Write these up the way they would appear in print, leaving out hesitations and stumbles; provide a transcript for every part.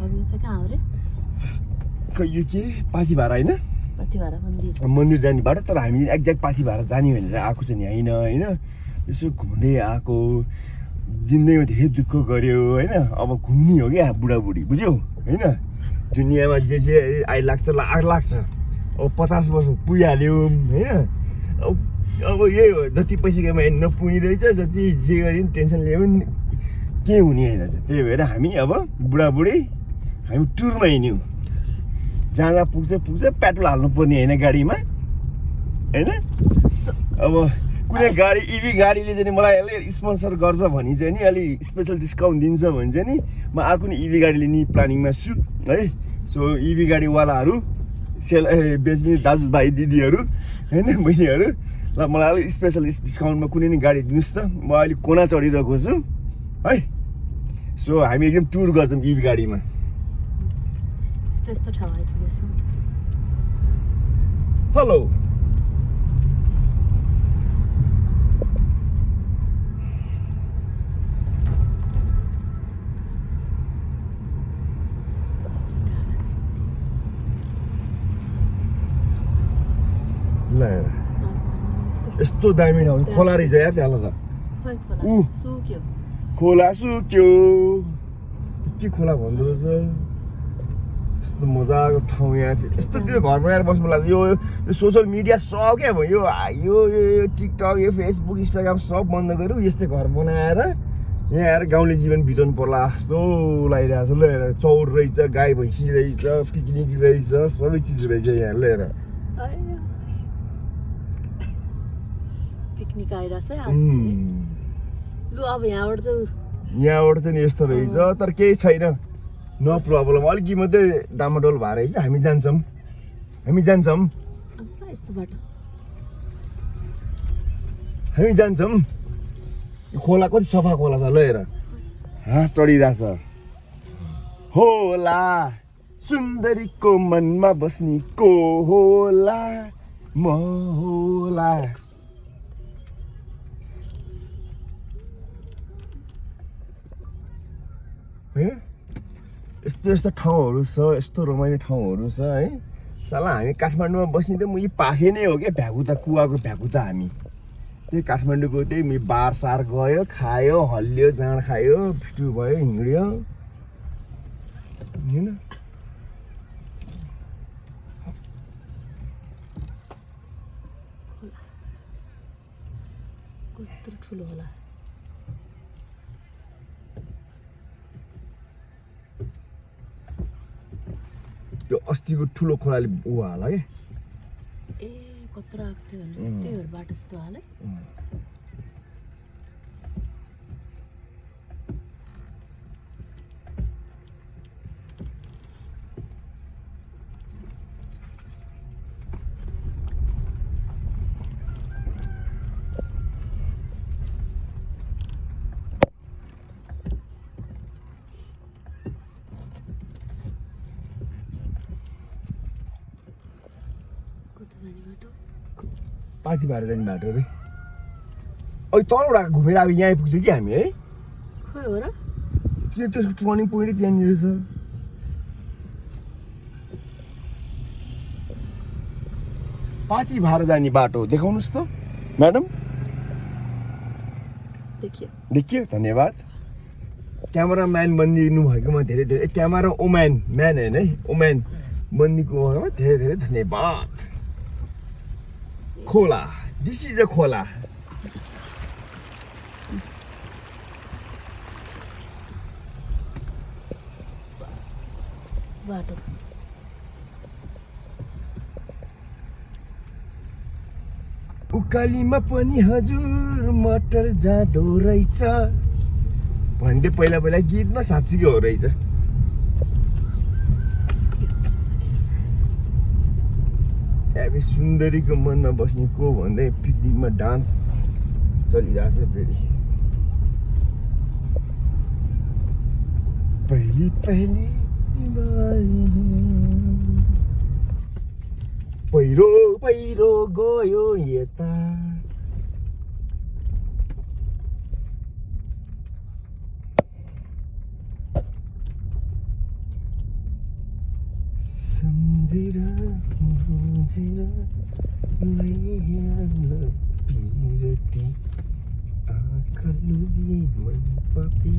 अब यो चाहिँ कहाँ हो रे? यो के पाथिभारा होइन? पाथिभारा मन्दिर। मन्दिर जाने बाटो, तर हामी एक्ज्याक्ट पाथिभारा जाने भनेर आएको चाहिँ नि होइन होइन। यसो घुम्दै आएको, जिन्दगीमा धेरै दुःख गऱ्यो होइन। अब घुम्ने हो क्या बुढाबुढी, बुझ्यौ होइन। दुनियाँमा जे लाग्छ अब 50 वर्ष पुगिहाल्यो होइन। अब यही हो, जति पैसा कमाए नपुगिरहेछ, जति जे गरे पनि टेन्सन लिए पनि के हुने होइन रहेछ। त्यही भएर हामी अब बुढाबुढी हामी टुरमा हिँड्यौँ। जहाँ पुग्छ पेट्रोल हाल्नु पर्ने होइन गाडीमा होइन। अब कुनै गाडी इभी गाडीले चाहिँ मलाई अलि स्पोन्सर गर्छ भने चाहिँ नि अलि स्पेसल डिस्काउन्ट दिन्छ भने चाहिँ नि म अर्को नि इभी गाडी लिने प्लानिङमा छु है। सो इभी गाडीवालाहरू बेच्ने दाजुभाइ दिदीहरू होइन बहिनीहरू, ल मलाई अलिक स्पेसल डिस्काउन्टमा कुनै नि गाडी दिनुहोस् त। म अहिले कोना चढिरहेको छु है। सो हामी एकदम टुर गर्छौँ इभी गाडीमा। त्यस्तो ठाउँ आइपुगेछ। हेलो ल यस्तो दामी ठाउँ, खोला रहेछ यार त्यहाँ त। सुक्यो खोला सुक्यो के खोला भन्दो रहेछ। यस्तो मजाको ठाउँ यहाँ थियो। यस्तोतिर घर बनाएर बस्नु लाग्छ। यो सोसियल मिडिया सब क्या भयो, यो टिकटक, यो फेसबुक, इन्स्टाग्राम सब बन्द गऱ्यो। यस्तै घर बनाएर यहाँ आएर गाउँले जीवन बिताउनु पर्ला जस्तो लागिरहेछ। ल हेर, चौर रहेछ, गाई भैँसी रहेछ, पिकनिक रहेछ, सबै चिज रहेछ यहाँ। ल हेर पिकनिक आइरहेछ है आज। लु अब यहाँबाट चाहिँ नि यस्तो रहेछ, तर केही छैन, नो प्रब्लम। अलिकति मात्रै डामाडोल भएर रहेछ। हामी जान्छौँ यस्तो बाटो हामी जान्छौँ। खोला कति सफा खोला छ। ल हेर हाँस चढिरहेछ। होला सुन्दरीको मनमा बस्ने को होला, म होला। होइन यस्तो ठाउँहरू छ, यस्तो रमाइलो ठाउँहरू छ है। साला हामी काठमाडौँमा बस्ने त मुई पाखे नै हो क्या, भ्यागुता कुवाको भ्यागुता हामी। त्यही काठमाडौँको त्यही मुई बार सार गयो, खायो, हल्लियो, जाँड खायो, फिटु भयो, हिँड्यो होइन। कत्रो ठुलो होला। त्यो अस्तिको ठुलो खोलाले ऊ हाल क्या। ए कत्रो आएको थियो भने त्यही भएर बाटो यस्तो हाल है। पाथिभारा जाने बाटो रे। अहिले तलबाट घुमेर अब यहाँ आइपुग्थ्यो कि हामी है। खोइ हो र? त्यो त्यसको टर्निङ पोइन्टै त्यहाँनिर छ। पाथिभारा जाने बाटो देखाउनुहोस् त म्याडम। देखियो, धन्यवाद। क्यामेराम्यान बनिदिनु भएकोमा धेरै धेरै, क्यामेरा ओम्यान म्यान होइन है, ओम्यान बनिदिएको भएकोमा धेरै धेरै धन्यवाद। खोला, दिस इज अ खोला। बाटो उकालीमा पनि हजुर मटर जाँदो रहेछ भन्दै पहिला गीतमा साँच्चीको हो रहेछ। हामी सुन्दरीको मनमा बस्ने को भन्दै पिकनिकमा डान्स चलिरहेछ फेरि। पहली पहिरो गयो यता। बुझेर लैहाल पिरती आँखाले मन पापी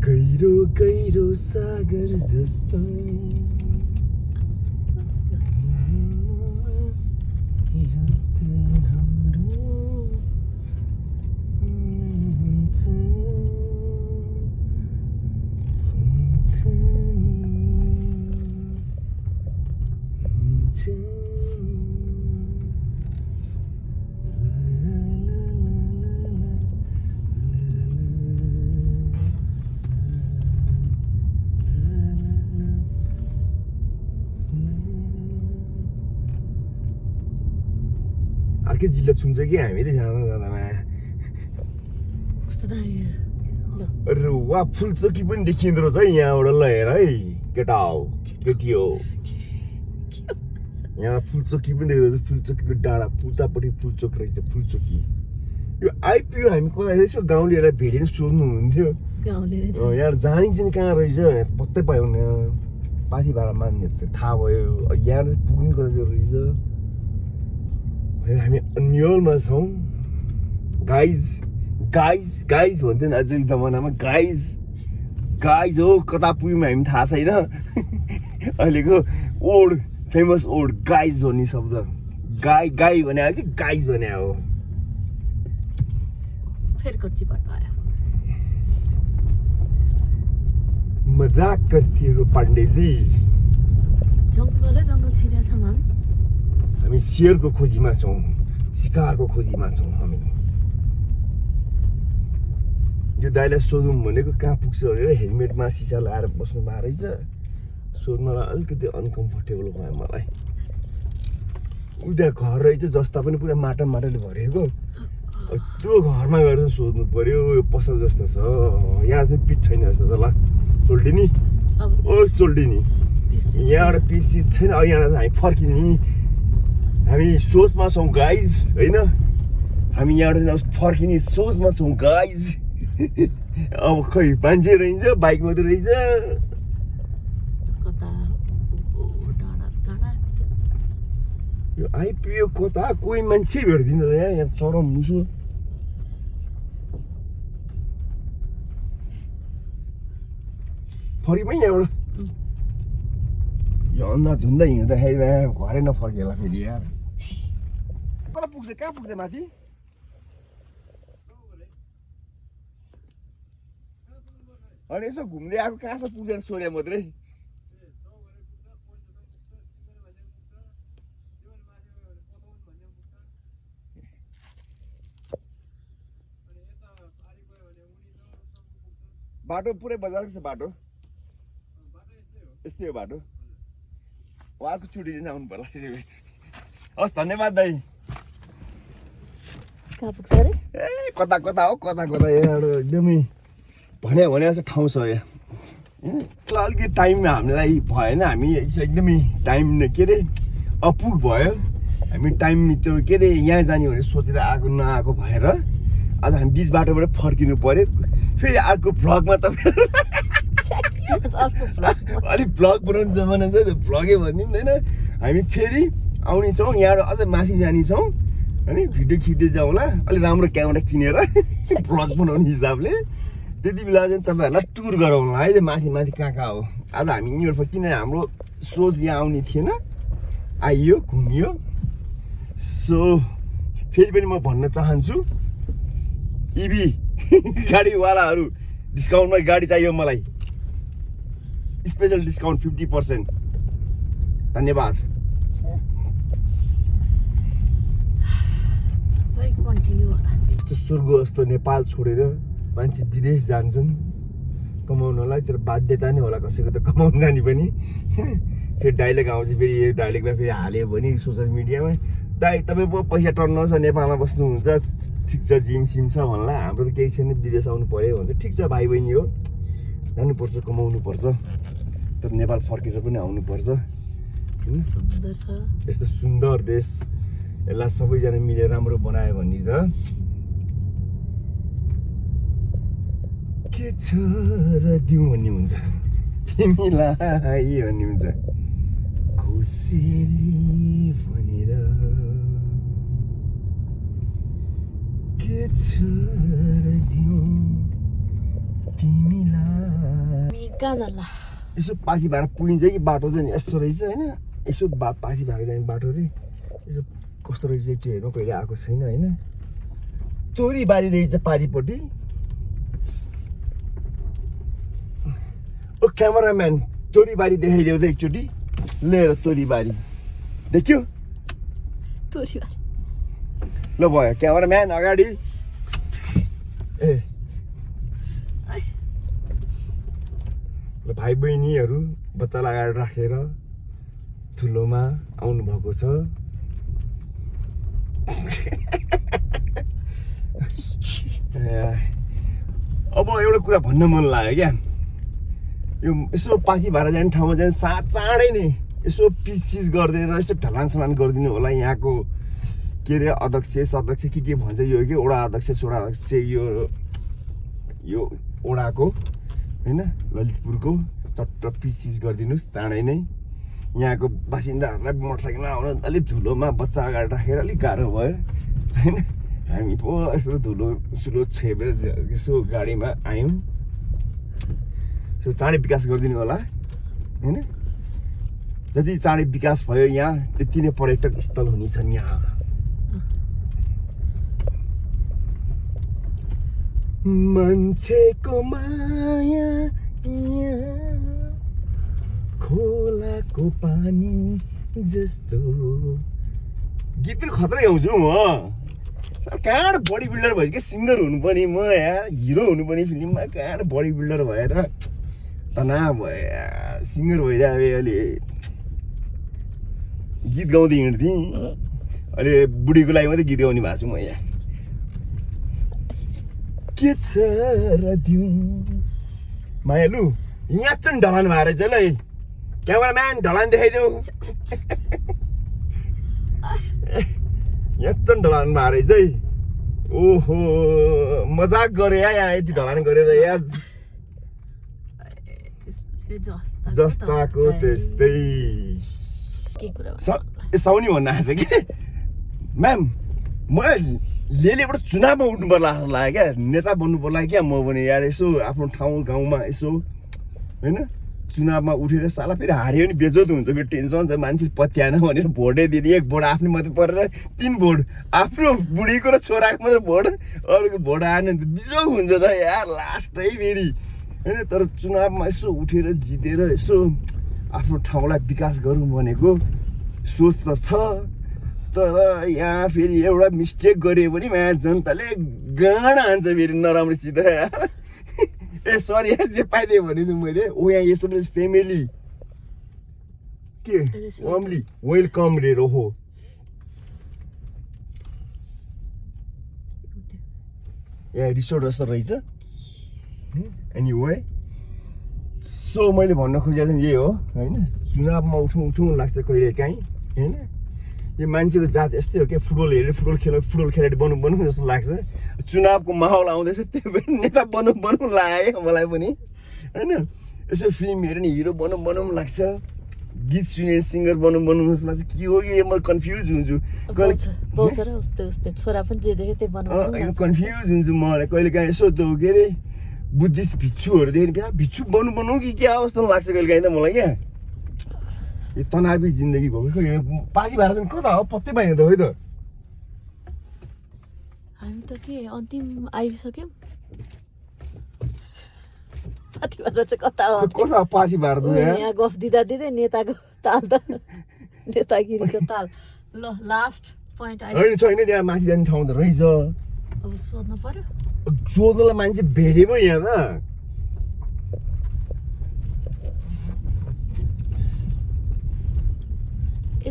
गहिरो गहिरो सागर जस्तो जस्तै हाम्रो हुन्छ नि अर्कै जिल्ला छुन्छ कि हामीले जाँदा जाँदामा कस्तो दामी ल अरे वा फुलचोकी पनि देखिँदो रहेछ है यहाँबाट ल हेर है केटा हो केटी हो यहाँ फुलचोकी पनि देख्दो रहेछ फुलचोकीको डाँडा उतापट्टि फुलचोक रहेछ फुलचोकी यो आइपुग्यो हामी कसलाई यसो गाउँलेहरूलाई भेटेर सोध्नु हुन्थ्यो गाउँले रहेछ यहाँ जानिन्छ नि कहाँ रहेछ पत्तै पायो भने पाथी भाडा मान्नेहरू त थाहा भयो यहाँ पुग्नु कता रहेछ हामी अन्यलमा छौँ गाइज गाइज गाइज भन्छ नि आजको जमानामा गाइज गाइज हो कता पुग्यौँ हामी थाहा छैन अहिलेको ओल्ड फेमस ओल्ड गाइज भन्ने शब्द गाई गाई भने हो कि गाइज भने हो फेरि कच्ची बाटो आयो मजाक करती हो पाण्डेजी जङ्गलै जङ्गल छिरेको छौँ हामी शेरको खोजीमा छौँ शिकारको खोजीमा छौँ हामी यो दाइलाई सोधौँ भनेको कहाँ पुग्छ भनेर हेलमेटमा सिसा लगाएर बस्नु भएको रहेछ सोध्नलाई अलिकति अनकम्फर्टेबल भयो मलाई उता घर रहेछ जस्ता पनि पुरा माटोले भरिएको त्यो घरमा गएर सोध्नु पर्यो यो पसल जस्तो छ यहाँ चाहिँ पिच छैन जस्तो छ ल सोल्टिनी ओ सोल्टिनी यहाँबाट पिच छैन अब यहाँबाट हामी फर्किने हामी सोचमा छौँ गाइज होइन हामी यहाँबाट फर्किने सोचमा छौँ गाइज अब खै मान्छे रहन्छ बाइक मात्रै रहेछ यो आइपुग्यो कता कोही मान्छे भेट्दिन त यहाँ चरम मुसो फर्किमै यहाँबाट यो अन्धाधुन्दा हिँड्दाखेरि घरै नफर्केला फेरि यार कता पुग्छ कहाँ पुग्छ माथि अनि यसो घुम्दै आएको कहाँसम्म पुग्छ सोध्या मात्रै बाटो पुरै बजारको छ बाटो यस्तै हो बाटो उहाँको चुटी चाहिँ आउनु पर्ला हस् धन्यवाद दाइ कहाँ पुग्छ अरे ए कता कता हो कता कता यहाँ एकदमै भने जस्तो ठाउँ छ यहाँ अलिकति टाइम हामीलाई भएन हामी एकदमै टाइम के अरे अपुग भयो हामी टाइम त्यो के अरे यहाँ जाने भनेर सोचेर आएको नआएको भएर आज हामी बिच बाटोबाट फर्किनु पर्यो फेरि अर्को भ्लगमा तपाईँ अलिक भ्लग बनाउने जमाना छ त्यो भ्लगै भनिदिउँ होइन हामी फेरि आउनेछौँ यहाँबाट अझै माथि जानेछौँ होइन भिडियो खिच्दै जाउँला अलिक राम्रो क्यामेरा किनेर भ्लग बनाउने हिसाबले त्यति बेला चाहिँ तपाईँहरूलाई टुर गराउँला है माथि माथि कहाँ हो आज हामी यहीँबाट किन हाम्रो सोच यहाँ आउने थिएन आइयो घुमियो सो फेरि पनि म भन्न चाहन्छु इभी गाडीवालाहरू डिस्काउन्टमा गाडी चाहियो मलाई स्पेशल डिस्काउन्ट 50%। धन्यवाद। यस्तो स्वर्ग जस्तो नेपाल छोडेर मान्छे विदेश जान्छन् कमाउनलाई, तर बाध्यता नै होला कसैको त कमाउन जाने पनि। फेरि डाइलग आउँछ, फेरि यो डाइलगमा फेरि हाल्यो भने सोसियल मिडियामा दाइ तपाईँ पो पैसा टर्नुहोस् नेपालमा बस्नुहुन्छ ठिक छ जिम सिम छ भन्ला हाम्रो त केही छैन विदेश आउनु पर्यो भन्छ ठिक छ भाइ बहिनी हो जानुपर्छ कमाउनुपर्छ तर नेपाल फर्केर पनि आउनुपर्छ सुन्दर छ यस्तो सुन्दर देश यसलाई सबैजना मिलेर राम्रो बनायो भने त के छ र दिउँ भन्ने हुन्छ तिमीलाई भन्ने हुन्छ खुसीली भनेर के छ र दिउँ तिमीलाई कहाँ जाला यसो पाथी भएर पुगिन्छ कि बाटो चाहिँ यस्तो रहेछ होइन यसो पाथी भएर जाने बाटो रे यसो कस्तो रहेछ एकचोटि हेर्नु कहिले आएको छैन होइन तोरीबारी रहेछ पारिपट्टि ओ क्यामेराम्यान तोरीबारी देखाइदेऊ त एकचोटि लिएर तोरीबारी देख्यो तोरीबारी ल भयो क्यामेराम्यान अगाडि ए ल भाइ बहिनीहरू बच्चालाई अगाडि राखेर ठुलोमा आउनुभएको छ अब एउटा कुरा भन्न मन लाग्यो क्या यो यसो पाथी भएर जाने ठाउँमा चाहिँ चाँडै नै यसो पिचसिच गरिदिएर यसो ढलान सलान गरिदिनु होला यहाँको के अरे अध्यक्ष सदस्य के भन्छ यो के वडा अध्यक्ष सोडा अध्यक्ष यो वडाको होइन ललितपुरको चट्ट पिचसिच गरिदिनुहोस् चाँडै नै यहाँको बासिन्दाहरूलाई मोटरसाइकलमा आउन अलिक धुलोमा बच्चा अगाडि राखेर अलिक गाह्रो भयो होइन हामी पो यसो धुलो सुलो छेपेर यसो गाडीमा आयौँ चाँडै विकास गरिदिनु होला होइन जति चाँडै विकास भयो यहाँ त्यति नै पर्यटक स्थल हुनेछन् यहाँ मान्छेको माया खोलाको पानी जस्तो गीत पनि खतरा गाउँछु म कहाँ बडी बिल्डर भएछ क्या सिङ्गर हुनुपर्ने म यार हिरो हुनुपर्ने फिल्ममा कहाँ बडी बिल्डर भएर तनाव भयो यार सिङ्गर भइरहेको अहिले गीत गाउँदै हिँड्थेँ अहिले बुढीको लागि मात्रै गीत गाउने भएको छु म यहाँ के छ र दिउँ मायालु यहाँ चाहिँ ढलान भएर रहेछ ल क्यामेराम्यान ढलान देखाइदेऊ यहाँ चाहिँ ढलान भएर रहेछ है ओहो मजाक गरे यहाँ यति ढलान गरेर यार जस्ताको त्यस्तै साउनी भन्न आएको छ कि म्याम म लेलेबाट चुनावमा उठ्नु पर्ला जस्तो लाग्यो क्या नेता बन्नु पर्ला क्या म पनि यार यसो आफ्नो ठाउँ गाउँमा यसो होइन चुनावमा उठेर साला फेरि हार्यो नि बेजोत हुन्छ फेरि टेन्सन छ मान्छे पत्याएन भनेर भोटै दिने एक भोट आफ्नो मात्रै परेर 3 भोट आफ्नो बुढीको र छोराको मात्रै भोट अरूको भोट आएन भने त बिजोग हुन्छ त यार लास्टै फेरि होइन तर चुनावमा यसो उठेर जितेर यसो आफ्नो ठाउँलाई विकास गरौँ भनेको सोच त छ तर यहाँ फेरि एउटा मिस्टेक गऱ्यो भने यहाँ जनताले गाँड हान्छ फेरि नराम्रोसित यार ए सरी यार जे पाइदियो भने चाहिँ मैले ओ यहाँ यस्तो पनि फ्यामिली के ओम्ली वेलकम रे रोहो यहाँ रिसोर्ट जस्तो रहेछ एनीवे सो मैले भन्न खोजेको चाहिँ यही हो होइन चुनावमा उठौँ लाग्छ कहिले काहीँ होइन यो मान्छेको जात यस्तै हो क्या फुटबल हेरेर फुटबल खेलाडी बन्नु जस्तो लाग्छ चुनावको माहौल आउँदैछ त्यही भएर नेता बन्नु लाग्यो मलाई पनि होइन यसो फिल्म हेरेर नि हिरो बन्नु लाग्छ गीत सुने सिङ्गर बन्नु जस्तो लाग्छ के हो कि म कन्फ्युज हुन्छु कन्फ्युज हुन्छु म कहिले काहीँ यसो त्यो के अरे बुद्धिस्ट भिक्षुहरू देखेर भिक्षु बन्नु कि क्या जस्तो लाग्छ कहिले काहीँ त मलाई क्या यो तनावी जिन्दगी भएको यो पाथी भएर चाहिँ कता हो पत्तै पाइँदैन त है त हामी त के अन्तिम आइसक्यौँ पाथी भएर चाहिँ कता हो पाथी भएर यहाँ गफ दिँदै नेताको ताल त नेतागिरीको ताल ल लास्ट पोइन्ट होइन छैन त्यहाँ माथि जाने ठाउँ त रहेछ अब सोध्नु पर्यो सोध्नुलाई मान्छे भेटे पो यहाँ त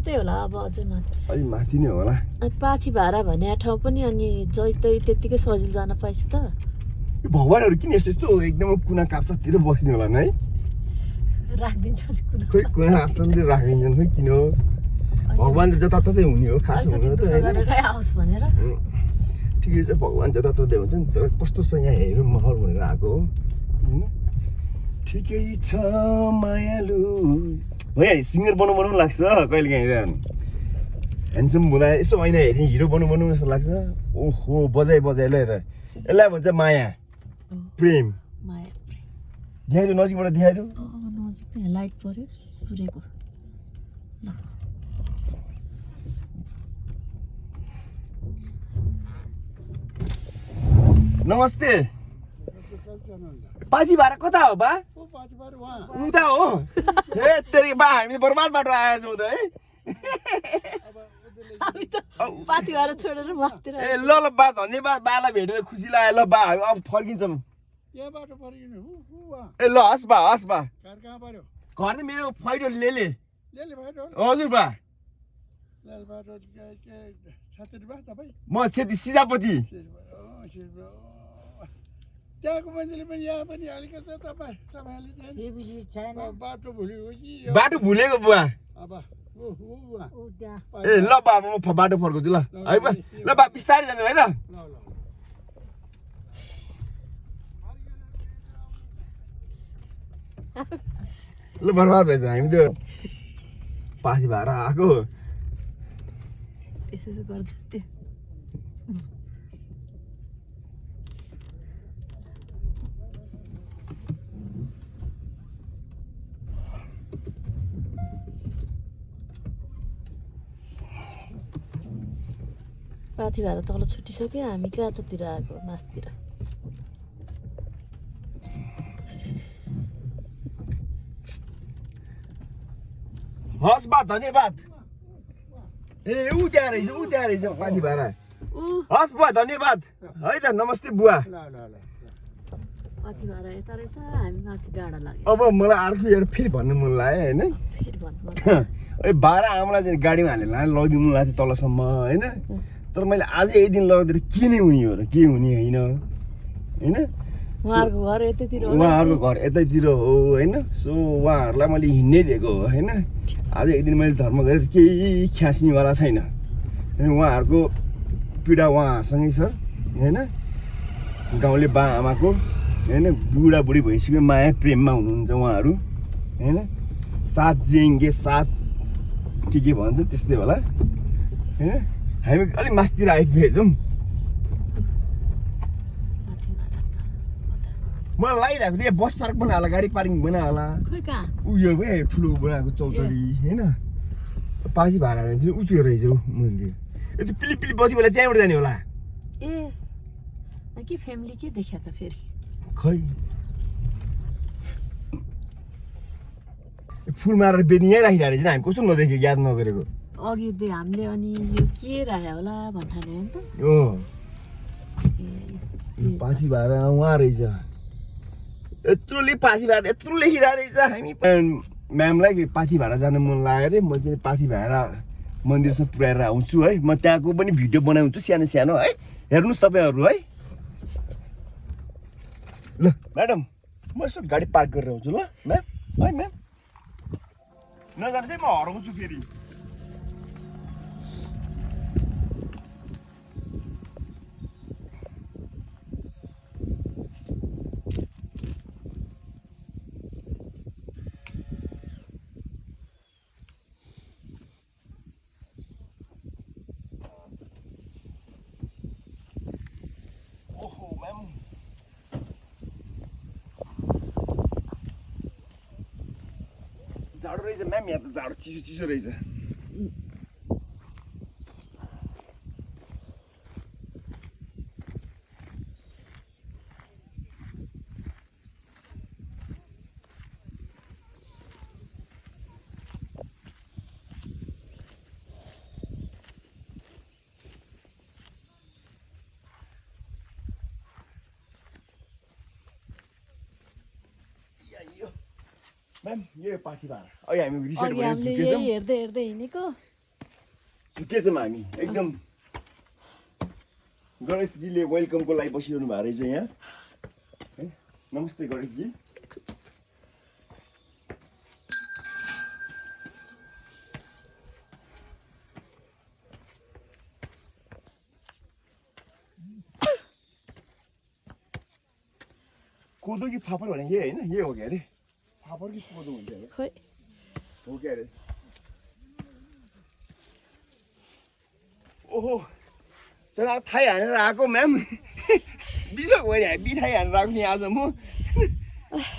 त्यतै होला अब अझै माथि अलि माथि नै होला अनि पाथी भाडा भन्ने ठाउँ पनि अनि जैतै त्यत्तिकै सजिलो जान पाइछ त यो भगवानहरू किन यस्तो यस्तो एकदमै कुना काप्चातिर बस्ने होला है राखिदिन्छ नि कुना खोइ कुना काप्चातिर राखिदिन्छन् खोइ किन हो भगवान त जताततै हुने हो खास हुनु त होइन गरेरै आओस् भनेर ठिकै छ भगवान जताततै हुन्छ नि तर कस्तो छ यहाँ हेरौँ महल भनेर आएको हो होइन ठिकै छ मायालु भइहाल्यो सिङ्गर बनाउनु लाग्छ कहिले काहीँ त ह्यान्डसम हुँदा यसो ऐना हेर्ने हिरो बनाउनु जस्तो लाग्छ ओहो बजाइ ल हेर यसलाई भन्छ माया प्रेम माया देखाइदियो नजिकबाट देखाइदियो नजिक त्यहाँ लाइट पर्यो सूर्यको ल नमस्ते पाथी भाडा कता हो बा उता हो ए तेरि बा हामी बर्बाद बाटो आएछौँ त है हामी त पाथी भाडा छोडेर माथितिर ए ल ल बा धन्यवाद बालाई भेटेर खुसी लाग्यो ल बा हामी अब फर्किन्छौँ ए ल हस् बा घर त मेरो फाइटो लेले हजुर बा म सेती सिजापति त्यहाँको मान्छेले पनि यहाँ पनि अलिकति तपाईँहरूले चाहिँ बाटो भुल्यो कि बाटो भुलेको बुवा ए ल बा म बाटो फर्काउँछु ल है बा ल बा बिस्तारै जानु है त ल बर्बाद भएछ हामी त पाथी भएर आएको त्यसो गर्छ त्यो पाथी भएर तल छुटिसक्यो हामी कतातिर आएको मासतिर हस् बा धन्यवाद ए ऊ त्यहाँ रहेछ पाथी भाडा हस् बुवा धन्यवाद है त नमस्ते बुवा पाथी भएर यता रहेछ हामी माथि डाँडा लाग्यो अब मलाई अर्को एउटा फेरि भन्नु मन लाग्यो होइन फेरि भन्नु ए भाडा आमालाई चाहिँ गाडीमा हालेर लगिदिनु लाग्थ्यो तलसम्म होइन तर मैले आजै एक दिन लगाउँदाखेरि के नै हुने हो र के हुने होइन होइन उहाँहरूको घर यतैतिर उहाँहरूको घर यतैतिर हो होइन सो उहाँहरूलाई मैले हिँड्नै दिएको हो होइन आज एक दिन मैले धर्म गरेर केही ख्यास्नेवाला छैन उहाँहरूको पीडा उहाँहरूसँगै छ होइन गाउँले बा आमाको होइन बुढाबुढी भइसक्यो माया प्रेममा हुनुहुन्छ उहाँहरू होइन साथ जिएङ्गे साथ के भन्छ त्यस्तै होला होइन हामी अलिक मासतिर आइपुगेछौँ मलाई लागिरहेको थियो बस पार्क बनायो होला गाडी पार्किङ बनायो होला खोइ कहाँ उयो भए ठुलो बनाएको चौधरी होइन पाथी भाडा रहेछ उयो रहेछ हौ मन्दिर यो त्यो पिली पिली बत्ती बेला त्यहाँबाट जाने होला ए के फ्यामिली के देख्या त फेरि खै फुल मारेर बेनी यहीँ राखिरहेको रहेछ हामी कस्तो नदेखेको याद नगरेको अघि हामीले अनि यो के राख्यो होला भन्थाल्यो नि त हो पाथी भाडा उहाँ रहेछ यत्रोले पाथी भाडा यत्रो लेखिरहेको रहेछ हामी म्यामलाई पाथी भाडा जानु मन लाग्यो अरे म चाहिँ पाथी भाडा मन्दिरसम्म पुऱ्याएर आउँछु है म त्यहाँको पनि भिडियो बनाउँछु सानो सानो है हेर्नुहोस् तपाईँहरू है ल म्याडम म यसो गाडी पार्क गरेर आउँछु ल म्याम है म्याम नजानुहोस् है म हराउँछु फेरि जाडो रहेछ म्याम यहाँ त जाडो चिसो चिसो रहेछ म्याम यो पाथी भाडा अहिले हामी रिसेट भएर हामीले यही हेर्दै हेर्दै हिँडेको के छौँ हामी एकदम गणेशजीले वेलकमको लागि बसिरहनु भएको रहेछ यहाँ है नमस्ते गणेशजी कोदो कि फापर भने यही होइन यही हो क्या अरे फापर कि कोदो हुन्छ अरे खोइ हो क्या अरे ओहो चला थाई हानेर आएको म्याम बिसक भयो नि बिथाई हानेर आएको नि आज म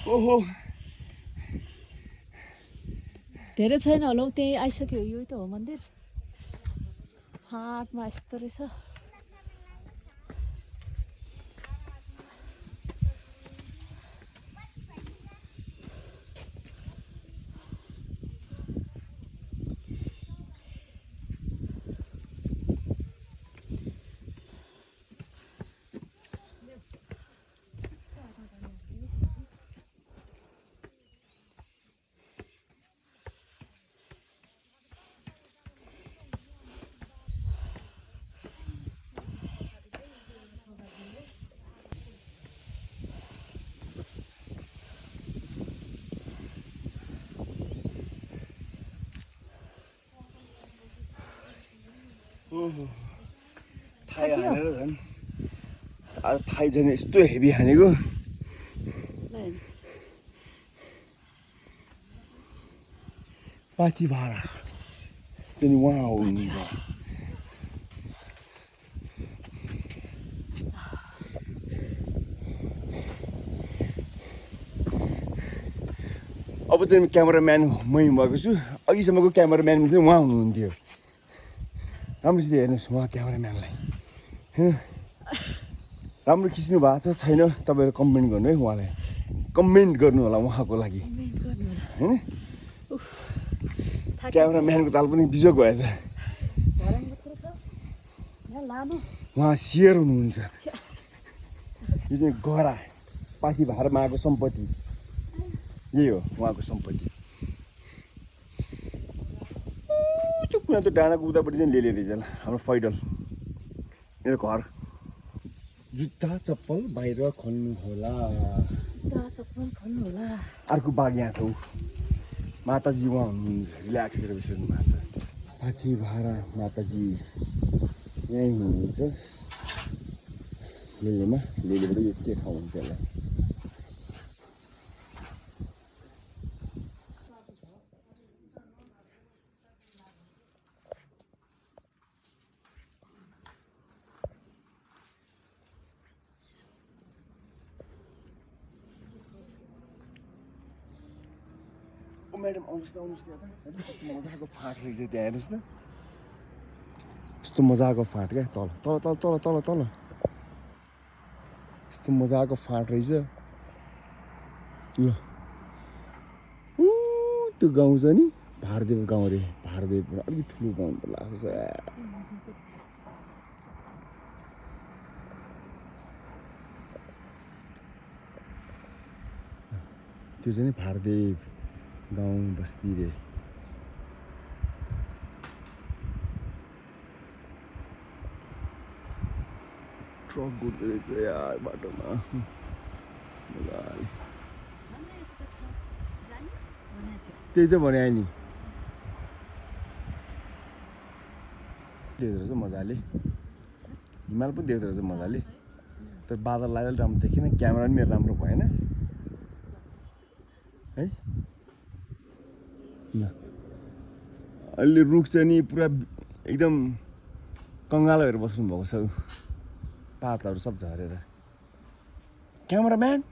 ओहो धेरै छैन होला हौ त्यही आइसक्यो यो त हो मन्दिर हाटमा यस्तो रहेछ थाई हानेर झन् आज थाई झन् यस्तो हेभी हानेको पाथी भाडा चाहिँ उहाँ हुनुहुन्छ अब चाहिँ क्यामेराम्यान मै भएको छु अघिसम्मको क्यामेराम्यान चाहिँ उहाँ हुनुहुन्थ्यो राम्रोसित हेर्नुहोस् उहाँ क्यामेराम्यानलाई होइन राम्रो खिच्नु भएको छ छैन तपाईँहरू कमेन्ट गर्नु है उहाँलाई कमेन्ट गर्नु होला उहाँको लागि होइन क्यामेराम्यानको ताल पनि बिजोग भएछ उहाँ सेयर हुनुहुन्छ यो चाहिँ गरा पाथी भारमा आएको सम्पत्ति यही हो उहाँको सम्पत्ति कुना त्यो डाँडाको उतापट्टि चाहिँ लिएर रहेछ हाम्रो फैडल मेरो घर जुत्ता चप्पल बाहिर खोल्नु होला अर्को बाघ यहाँ छ माताजी उहाँ हुनुहुन्छ रिल्याक्स गरेर बसिरहनु भएको छ पाथी भाडा माताजी यहीँ हुनुहुन्छ लेलेमा लेलेबाट यो के ठाउँ हुन्छ यसलाई म्याडम आउनुहोस् त यता कस्तो मजाको फाँट रहेछ त्यहाँ हेर्नुहोस् त यस्तो मजाको फाँट क्या तल तल तल तल तल तल यस्तो मजाको फाँट रहेछ ल त्यो गाउँ छ नि भारदेव गाउँ अरे भारदेव अलिक ठुलो गाउँ लाग्छ त्यो चाहिँ नि भारदेव गाउँ बस्ती रे ट्रक गुड्दो रहेछ यार बाटोमा मजाले त्यही त भने नि देख्दो रहेछ मजाले हिमाल पनि देख्दो रहेछ मजाले तर बादल लागेर राम्रो देखेन क्यामेरा पनि मेरो राम्रो भएन है ल अहिले रुख चाहिँ नि पुरा एकदम कङ्गालो भएर बस्नु भएको छ पातहरू सब झरेर क्यामेराम्यान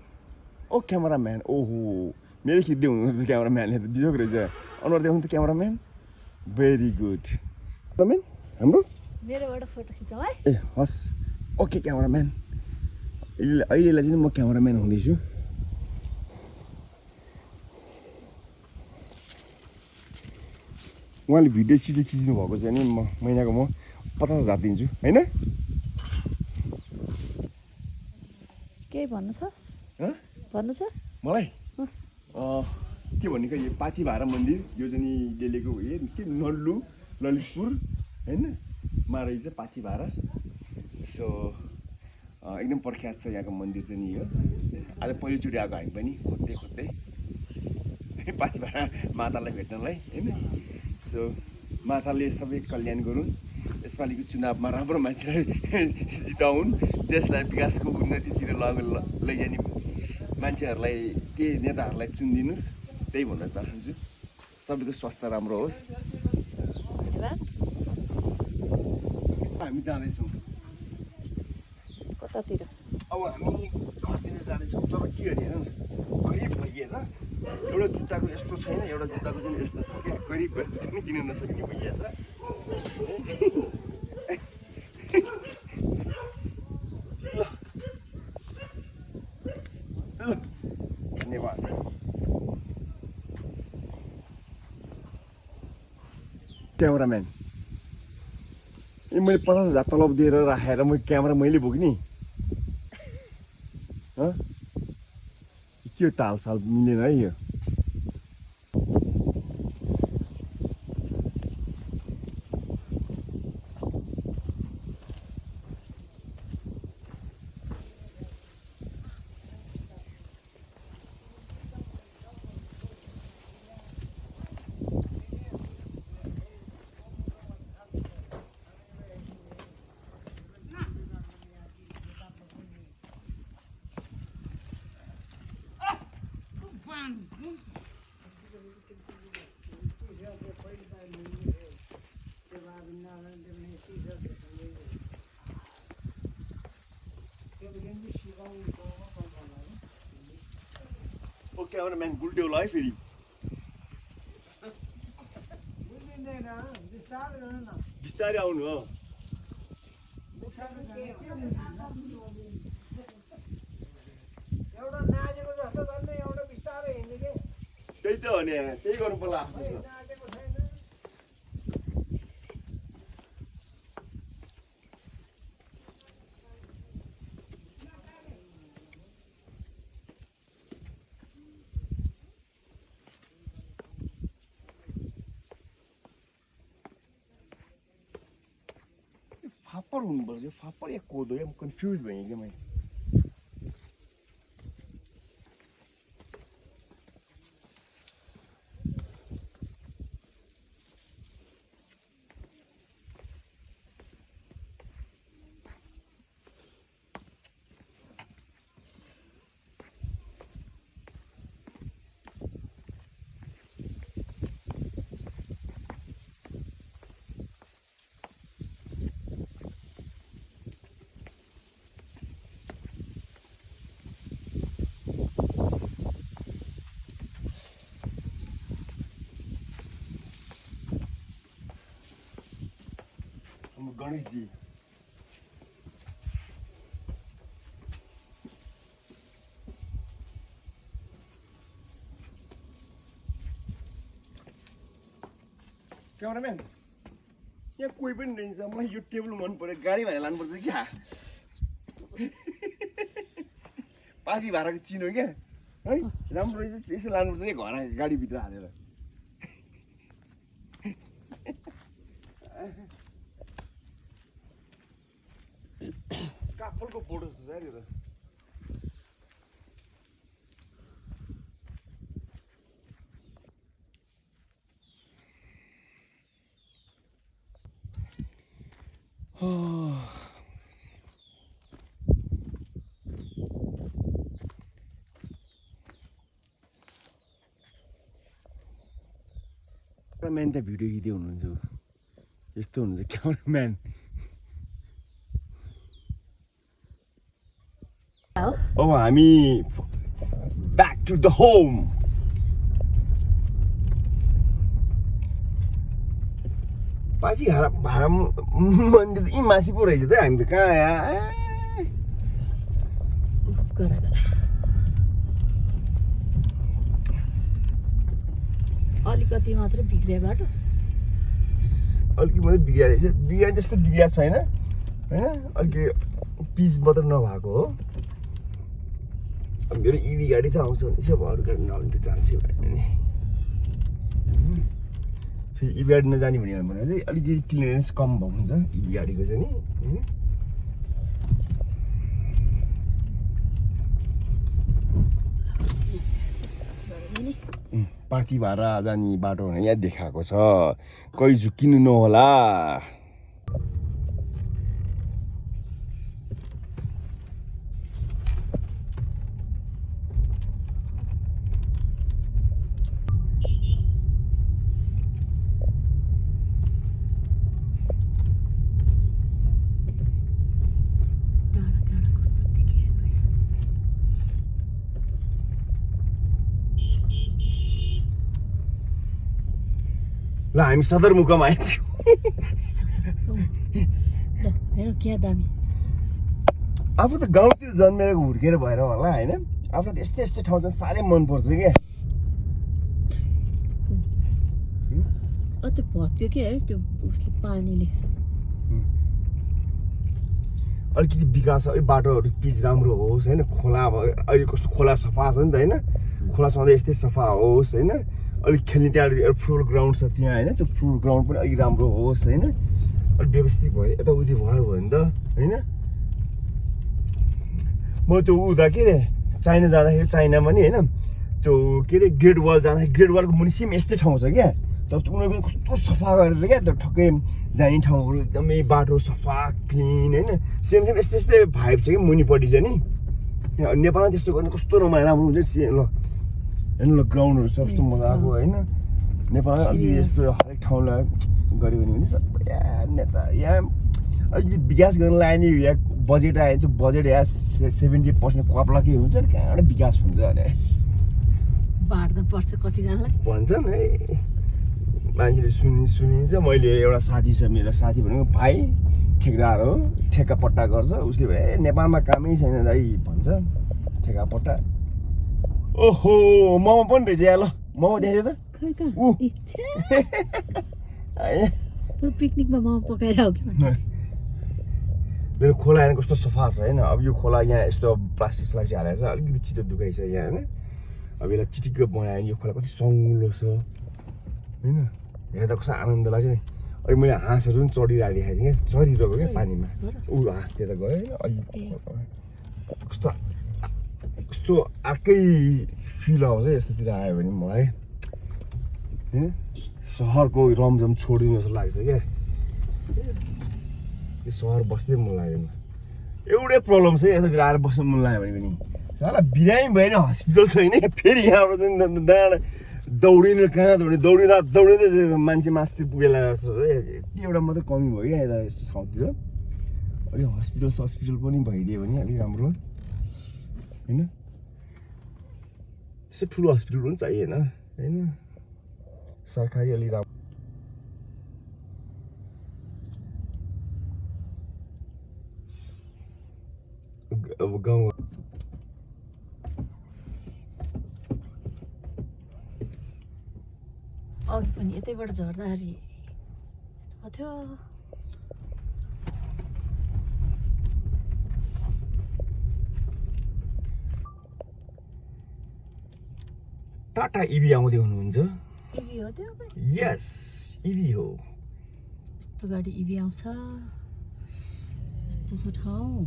ओ क्यामेराम्यान ओहो मेरो खिच्दै हुनुहुन्छ क्यामेराम्यानले त बिजोग रहेछ अनुहार देखाउनु त क्यामेराम्यान भेरी गुड क्यामेराम्यान हाम्रो मेरोबाट फोटो खिचौँ है ए हस् ओके क्यामेराम्यान अहिलेलाई चाहिँ म क्यामेराम्यान हुँदैछु उहाँले भिडियो सिडियो खिच्नु भएको चाहिँ नि म महिनाको म 50,000 दिन्छु होइन केही भन्नु छ भन्नु छ मलाई के भन्ने यो पाथी भाडा मन्दिर यो चाहिँ नि दिल्लीको के नल्लु ललितपुर होइन मारै चाहिँ पाथी भाडा सो एकदम प्रख्यात छ यहाँको मन्दिर चाहिँ नि यो आज पहिलोचोटि आएको हामी पनि खोज्दै खोज्दै पाथी भाडा मातालाई भेट्नलाई होइन सो माताले सबै कल्याण गरून् यसपालिको चुनावमा राम्रो मान्छेलाई जिताउन् देशलाई विकासको उन्नतितिर लैजाने मान्छेहरूलाई के नेताहरूलाई चुनिदिनुहोस् त्यही भन्न चाहन्छु सबैको स्वास्थ्य राम्रो होस् धन्यवाद हामी जाँदैछौँ कतातिर अब हामी घरतिर जाँदैछौँ तर के गर्ने हेर न गरिब भइएर एउटा जुत्ताको यस्तो छैन एउटा जुत्ताको चाहिँ यस्तो छ क्या गरिब भएर जुत्ता पनि किन्न नसक्ने भइरहेछ धन्यवाद क्यामराम्यान ए मैले 50,000 तलब दिएर राखेर म क्यामेरा मैले बोक्ने के तालसाल मिलेन है यो ओ क्यामेराम्यान गुल्ट्यो होला है फेरि बिस्तारै आउनु हो एउटा नाचेको जस्तो गर्ने एउटा बिस्तारै हिँड्ने के त्यही त हो नि त्यही गर्नु पर्ला आफ्नो नाचेको छैन फापर हुनुपर्छ फापर या कोदो या कन्फ्युज भएँ क्या मैले गणेश जी क्यामेराम्यान यहाँ कोही पनि रहन्छ मलाई यो टेबल मन पर्यो गाडी भनेर लानुपर्छ क्या पाथी भाडाको चिनो क्या है राम्रो रहेछ यसो लानुपर्छ क्या घर गाडीभित्र हालेर काफलको फोटो छ यार यो त क्यामेराम्यान त भिडियो खिच्दै हुनुहुन्छ यस्तो हुनुहुन्छ क्यामेराम्यान अब हामी ब्याक टु द होम पाथी भाडा मन्दिर यी माथि पो रहेछ त हामी त कहाँ अलिकति मात्र बिग्रियो बाटो अलिकति मात्रै बिग्रिया रहेछ बिग्रिया त्यस्तो बिग्रिया छैन होइन अलिकति पिच मात्र नभएको हो अब मेरो इभी गाडी त आउँछ भने चाहिँ अब अरू गाडी नआउने त चान्सै भयो भने फेरि यी गाडी नजाने भने चाहिँ अलिकति क्लियरेन्स कम भएको हुन्छ यी गाडीको चाहिँ नि होइन पाथिभारा जाने बाटो यहाँ देखाएको छ कोही झुक्किनु नहोला ल हामी सदरमुकाम आइपुग्यौँ ल हेर क्या दामी आफू त गाउँतिर जन्मेर हुर्केर भएर होला होइन आफूलाई त यस्तो यस्तो ठाउँ चाहिँ साह्रै मनपर्छ क्या त्यो भत्क्यो के है त्यो उसले पानीले अलिकति विकास है बाटोहरू पिच राम्रो होस् होइन खोला अहिले कस्तो खोला सफा छ नि त होइन खोला सधैँ यस्तै सफा होस् होइन अलिक खेल्ने त्यहाँ एउटा फुटबल ग्राउन्ड छ त्यहाँ होइन त्यो फुटबल ग्राउन्ड पनि अलिक राम्रो होस् होइन अलिक व्यवस्थित भयो यताउति भयो भने त होइन म त्यो उता के अरे चाइना जाँदाखेरि चाइनामा नि होइन त्यो के अरे ग्रेट वाल जाँदाखेरि ग्रेट वालको मुनि सेम यस्तै ठाउँ छ क्या तर उनीहरूको कस्तो सफा गरेर क्या त्यो ठक्कै जाने ठाउँहरू एकदमै बाटो सफा क्लिन होइन सेम सेम यस्तै यस्तै भाइब छ क्या मुनिपट्टि चाहिँ नि नेपालमा त्यस्तो गर्ने कस्तो राम्रो हुन्छ ल हेर्नु ल ग्राउन्डहरू छ कस्तो मजाको होइन नेपालमा अलिकति यस्तो हरेक ठाउँलाई गऱ्यो भने पनि सबै नेता यहाँ अलिकति विकास गर्न लाग्यो नि यहाँ बजेट आयो त्यो बजेट यहाँ 70% कपलाकै हुन्छ कहाँबाट विकास हुन्छ भने बाँड्नु पर्छ कतिजनालाई भन्छन् है मान्छेले सुनिन्छ मैले एउटा साथी छ मेरो साथी भनेको भाइ ठेकदार हो ठेक्का पट्टा गर्छ उसले भने नेपालमा कामै छैन दाइ भन्छ ठेक्का पट्टा ओहो मोमो पनि रहेछ यहाँ ल मोमो देखाइदियो त खै कहाँ ऊ पिकनिकमा मोमो पकाएर हो कि मेरो खोला हेर्नु कस्तो सफा छ होइन अब यो खोला यहाँ यस्तो प्लास्टिक स्लास्टिक हालेको छ अलिकति चित्त दुखाइ छ यहाँ होइन अब यसलाई चिटिक्क बनायो भने यो खोला कति सङ्गुलो छ होइन हेर्दा कस्तो आनन्द लाग्छ नि अहिले मैले हाँसहरू पनि चढिरहेको देखाएको थिएँ क्या चढिरहेको क्या पानीमा ऊ हाँस त्यता गयो होइन कस्तो कस्तो अर्कै फिल आउँछ यस्तोतिर आयो भने मलाई होइन सहरको रमझम छोडिदिनु जस्तो लाग्छ क्या यो सहर बस्दै मन लाग्दैन एउटै प्रब्लम छ यतातिर आएर बस्नु मन लाग्यो भने पनि साला बिरामी भएन हस्पिटल छैन फेरि यहाँबाट चाहिँ त्यहाँबाट दौडिनु कहाँ दौडिँदा दौडिँदै मान्छे मास्तिर पुगेला जस्तो यति एउटा मात्रै कमी भयो क्या यता यस्तो ठाउँतिर अलिक हस्पिटल पनि भइदियो भने अलिक राम्रो होइन त्यस्तो ठुलो हस्पिटल पनि चाहिएन होइन सरकारी अलिक राम्रो अब गाउँ अघि पनि यतैबाट झर्दाखेरि थियो टाटा इभी आउँदै हुनुहुन्छ इभी हो त्यो यस इभी हो यस्तो गाडी इभी आउँछ यस्तो छ ठाउँ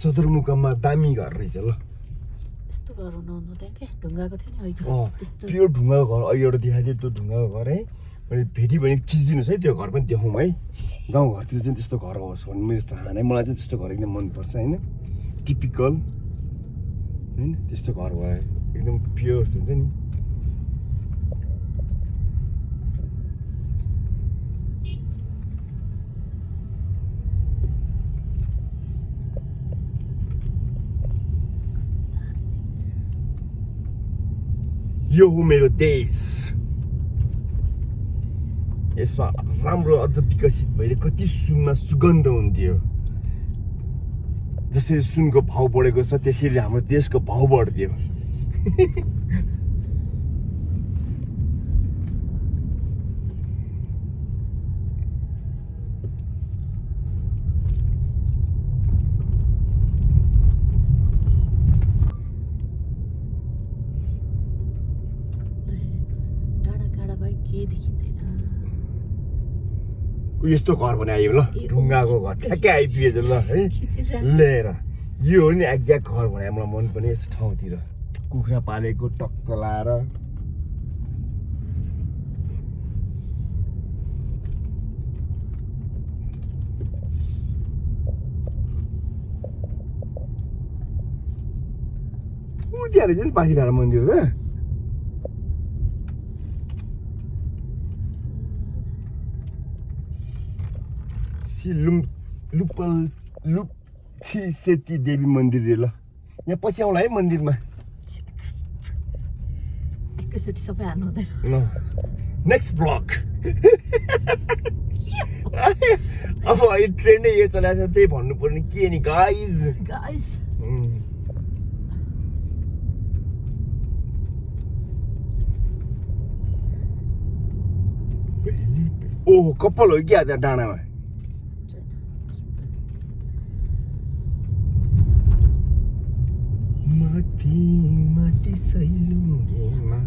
सदरमुकाममा दामी घर रहेछ ल यस्तो घर हुनु त्यहाँ क्या ढुङ्गाको थियो नि अहिले त्यस्तो प्योर ढुङ्गाको घर अहिले एउटा देखाइदियो त्यो ढुङ्गाको घर है मैले भेटी भने खिचिदिनुहोस् है त्यो घर पनि देखाउँ है गाउँघरतिर चाहिँ त्यस्तो घर होस् भन्ने मेरो चाहना मलाई चाहिँ त्यस्तो घर एकदम मनपर्छ होइन टिपिकल होइन त्यस्तो घर भयो एकदम प्योर हुन्छ नि यो हो मेरो देश यसमा राम्रो अझ विकसित भइदिए कति सुनमा सुगन्ध हुन्थ्यो जसरी सुनको भाउ बढेको छ त्यसरी हाम्रो देशको भाउ बढ्थ्यो यस्तो घर बनायो ल ढुङ्गाको घर ठ्याक्कै आइपुगेछ ल है लिएर यो हो नि एक्ज्याक्ट घर बनायो मलाई मन पनि यस्तो ठाउँतिर कुखुरा पालेको टक्क लाएर त्यहाँ रहेछ नि पासीघाटा मन्दिर त लुप्छी सेती देवी मन्दिर रे ल यहाँ पछि आउला है मन्दिरमा एकैचोटि सबै हाल्नु हुँदैन ल नेक्स्ट ब्लक अब यो ट्रेन्डै यो चलाएको छ त्यही भन्नु पर्ने के नि गाइज ओहो कपाल हो क्या त्यहाँ डाँडामा माथि सैलुङ्गेमा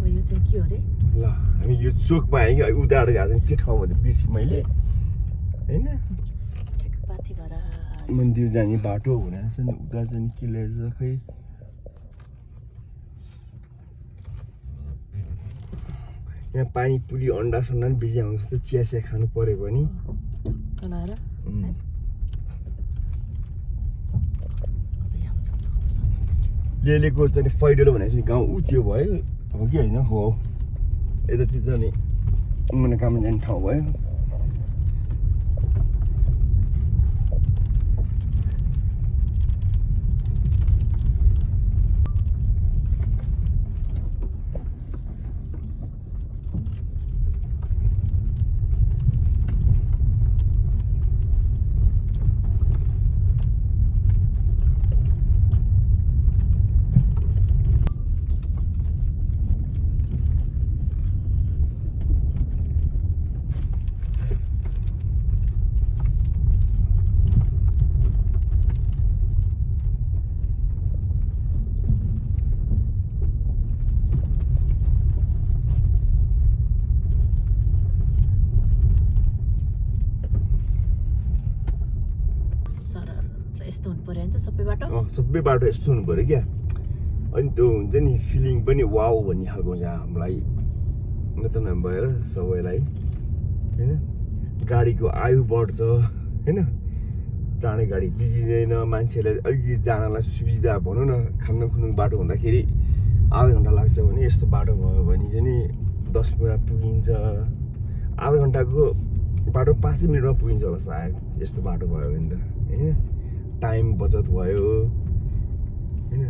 यो चाहिँ के हो रे ल हामी यो चोकमा आयो कि उदाहरण गएको छ के ठाउँ भन्दा बिर्सेँ मैले होइन मन्दिर जाने बाटो हुने रहेछ नि उता चाहिँ के रहेछ खै यहाँ पानी पुरी अन्डा सन्डा पनि बेसी आउँछ जस्तो चिया सिया खानु पर्यो भने लेलेको चाहिँ फैडोलो भनेपछि गाउँ ऊ त्यो भयो हो कि होइन हो यतातिर चाहिँ मनोकामना जाने ठाउँ भयो सबै बाटो यस्तो हुनु पऱ्यो क्या अनि त्यो हुन्छ नि फिलिङ पनि वाउ भन्ने खालको हुन्छ हामीलाई मतलब भएर सबैलाई होइन गाडीको आयु बढ्छ होइन चाँडै गाडी बिग्रिँदैन मान्छेलाई अलिकति जानलाई सुविधा भनौँ न खान्न खुन्नु बाटो हुँदाखेरि आधा घन्टा लाग्छ भने यस्तो बाटो भयो भने चाहिँ नि 10 मिनटमा पुगिन्छ आधा घन्टाको बाटो 5 मिनटमा पुगिन्छ होला सायद यस्तो बाटो भयो भने त होइन टाइम बचत भयो होइन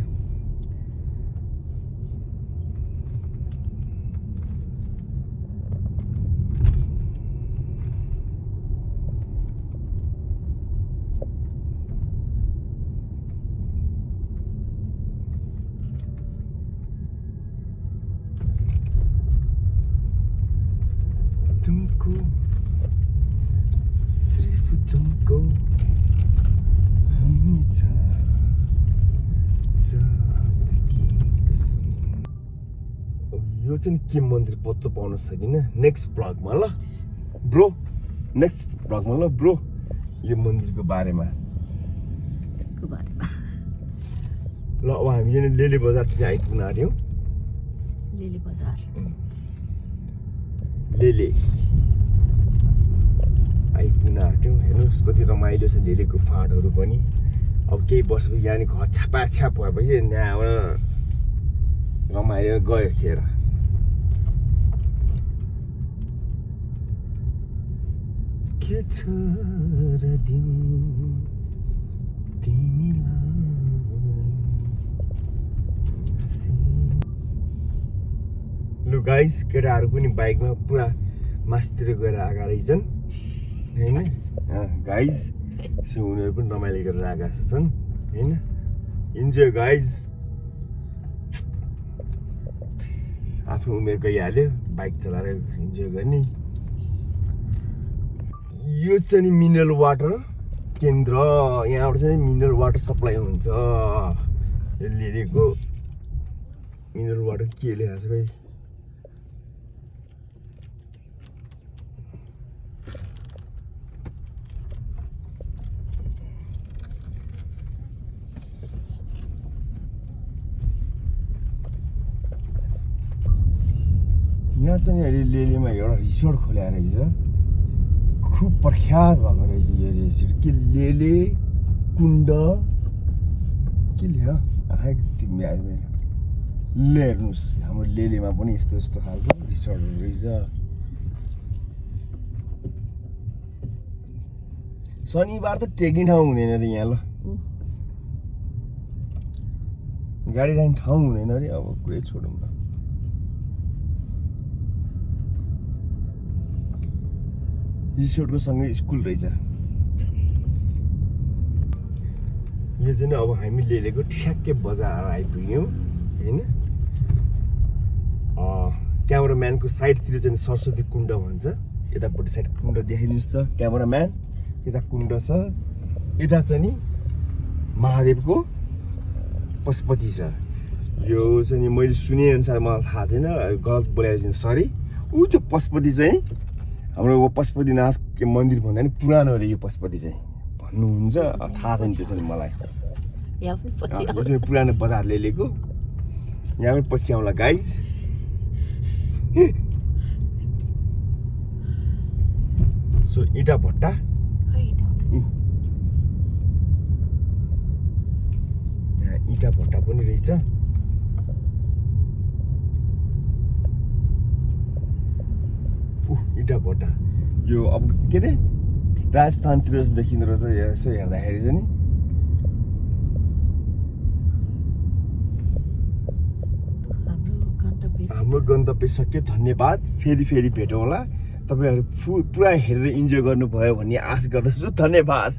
तुमको सिर्फ तुमको यो चाहिँ के मन्दिर पत्तो पाउन सकिनँ नेक्स्ट ब्लगमा ल ब्रो नेक्स्ट ब्लगमा ल ब्रो यो मन्दिरको बारेमा ल अब हामी चाहिँ लेले बजारतिर आइपुग्न आँट्यौँ लेले बजार लेले आइपुग्न आँट्यौँ हेर्नुहोस् कति रमाइलो छ लेलेको फाँटहरू पनि अब केही वर्षपछि यहाँनिर घर छापाछ्याप भएपछि यहाँबाट रमाइलो गयो खेर के छ र दिन लु गाइस केटाहरू पनि बाइकमा पुरा मास्तिर गएर आएका रहेछन् होइन गाइस सो उनीहरू पनि रमाइलो गरेर आएका छन् होइन इन्जोय गाइस आफ्नो उमेर गइहाल्यो बाइक चलाएर इन्जोय गर्ने यो चाहिँ नि मिनरल वाटर केन्द्र यहाँबाट चाहिँ मिनरल वाटर सप्लाई हुन्छ यो लिएको मिनरल वाटर के लेखाएको छ भाइ यहाँ चाहिँ अहिले लेलेमा एउटा रिसोर्ट खोल्या रहेछ खुब प्रख्यात भएको रहेछ यो रिसोर्ट के लेले कुण्ड के ल्या तिमी आयो ले हेर्नुहोस् हाम्रो लेलेमा पनि यस्तो यस्तो खालको रिसोर्टहरू रहेछ शनिबार त टेक्ने ठाउँ हुँदैन अरे यहाँ ल गाडी राख्ने ठाउँ हुँदैन अरे अब कुरै छोडौँ न रिसोर्टको सँगै स्कुल रहेछ यो चाहिँ अब हामी लेलेको ठ्याक्कै बजार आइपुग्यौँ होइन क्यामेराम्यानको साइडतिर चाहिँ सरस्वती कुण्ड भन्छ यतापट्टि साइड कुण्ड देखाइदिनुहोस् त क्यामेराम्यान यता कुण्ड छ यता चाहिँ नि महादेवको पशुपति छ यो चाहिँ नि मैले सुनेअनुसार मलाई थाहा छैन गलत बोलेर चाहिँ सरी ऊ त्यो पशुपति चाहिँ हाम्रो पशुपतिनाथ के मन्दिर भन्दा नि पुरानो अरे यो पशुपति चाहिँ भन्नुहुन्छ थाहा छैन त्यो चाहिँ मलाई यो चाहिँ पुरानो बजार लेलेको यहाँ पनि पछि आउँला गाइज सो इँटा भट्टा यहाँ इँटा भट्टा पनि रहेछ इँटा भट्टा यो अब के अरे राजस्थानतिर देखिँदो रहेछ यसो हेर्दाखेरि चाहिँ नि हाम्रो गन्तव्य सक्यो धन्यवाद फेरि भेटौँ होला तपाईँहरू पुरा हेरेर इन्जोय गर्नुभयो भन्ने आश गर्दछु धन्यवाद